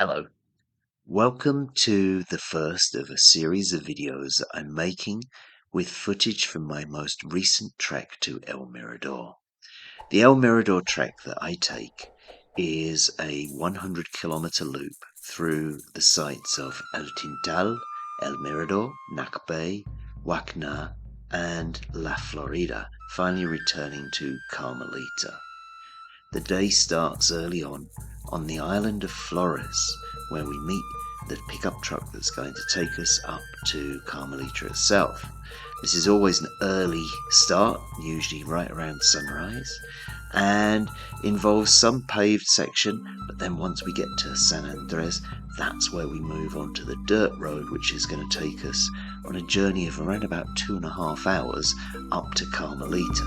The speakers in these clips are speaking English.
Hello. Welcome to the first of a series of videos that I'm making with footage from my most recent trek to El Mirador. The El Mirador trek that I take is a 100-kilometer loop through the sites of El Tintal, El Mirador, Nakbay, Huacna, and La Florida, finally returning to Carmelita. The day starts early on the island of Flores, where we meet the pickup truck that's going to take us up to Carmelita itself. This is always an early start, usually right around sunrise, and involves some paved section, but then once we get to San Andres, that's where we move on to the dirt road, which is going to take us on a journey of around about 2.5 hours up to Carmelita.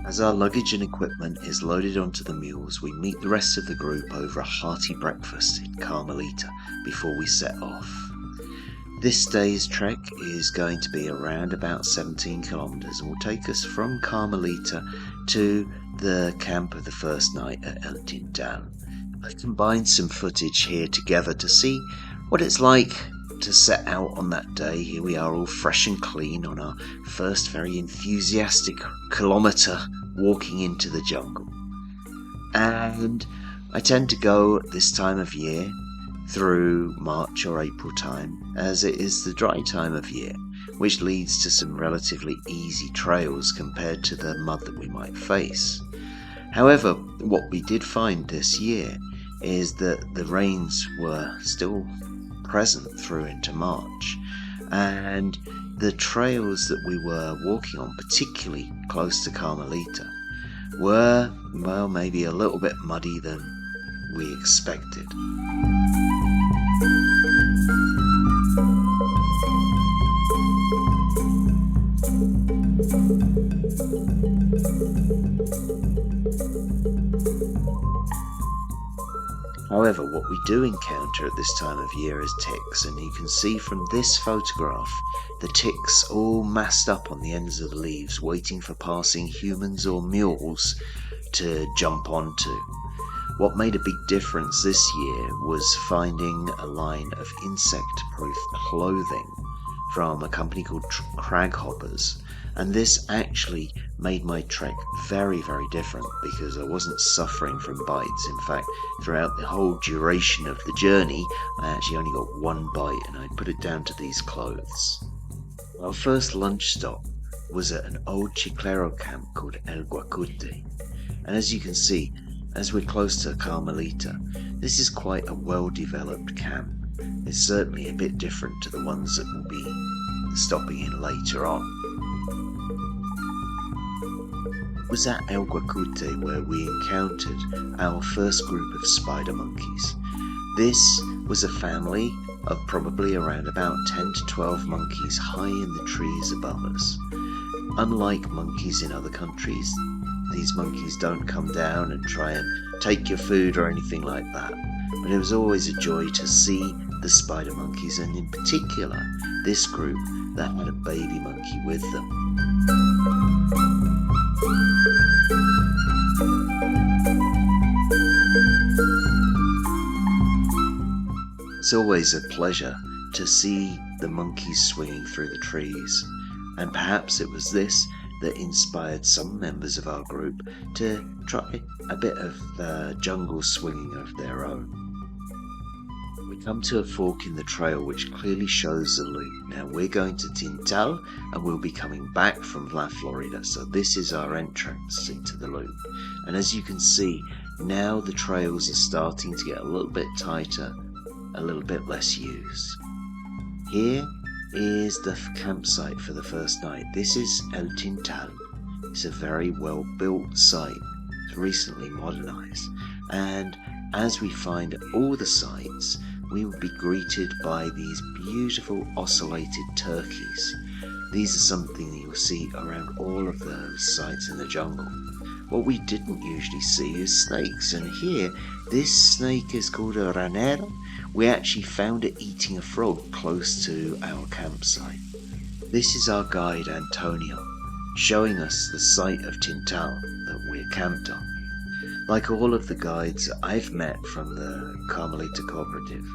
As our luggage and equipment is loaded onto the mules, we meet the rest of the group over a hearty breakfast in Carmelita before we set off. This day's trek is going to be around about 17 kilometers and will take us from Carmelita to the camp of the first night at El Tintal. I've combined some footage here together to see what it's like to set out on that day. Here we are all fresh and clean on our first very enthusiastic kilometre walking into the jungle. And I tend to go at this time of year through March or April time, as it is the dry time of year, which leads to some relatively easy trails compared to the mud that we might face. However, what we did find this year is that the rains were still present through into March, and the trails that we were walking on, particularly close to Carmelita, were, well, maybe a little bit muddy than we expected. However, what we do encounter at this time of year is ticks, and you can see from this photograph the ticks all massed up on the ends of the leaves, waiting for passing humans or mules to jump onto. What made a big difference this year was finding a line of insect-proof clothing from a company called Crag Hoppers, and this actually made my trek very, very different because I wasn't suffering from bites. In fact, throughout the whole duration of the journey, I actually only got one bite, and I put it down to these clothes. Our first lunch stop was at an old Chiclero camp called El Guacute, and as you can see, as we're close to Carmelita, this is quite a well-developed camp. It's certainly a bit different to the ones that we'll be stopping in later on. It was at El Guacute where we encountered our first group of spider monkeys. This was a family of probably around about 10 to 12 monkeys high in the trees above us. Unlike monkeys in other countries, these monkeys don't come down and try and take your food or anything like that. But it was always a joy to see the spider monkeys, and in particular this group that had a baby monkey with them. It's always a pleasure to see the monkeys swinging through the trees, and perhaps it was this that inspired some members of our group to try a bit of jungle swinging of their own. We come to a fork in the trail which clearly shows the loop. Now we're going to Tintal and we'll be coming back from La Florida, so this is our entrance into the loop. And as you can see, now the trails are starting to get a little bit tighter, a little bit less used. Here is the campsite for the first night. This is El Tintal. It's a very well built site. It's recently modernized, and as we find all the sites, we will be greeted by these beautiful ocellated turkeys. These are something that you'll see around all of those sites in the jungle. what we didn't usually see is snakes, and here this snake is called a ranero. We actually found it eating a frog close to our campsite. This is our guide Antonio, showing us the site of Tintal that we're camped on. Like all of the guides I've met from the Carmelita Cooperative,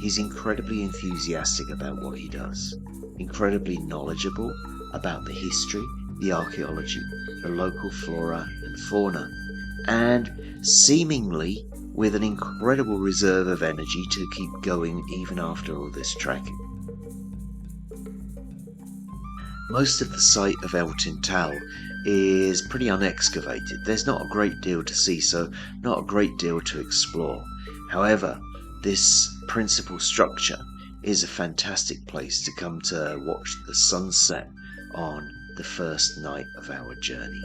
he's incredibly enthusiastic about what he does, incredibly knowledgeable about the history, the archaeology, the local flora and fauna, and seemingly with an incredible reserve of energy to keep going even after all this trekking. Most of the site of El Tintal is pretty unexcavated. There's not a great deal to see, so not a great deal to explore. However, this principal structure is a fantastic place to come to watch the sunset on the first night of our journey.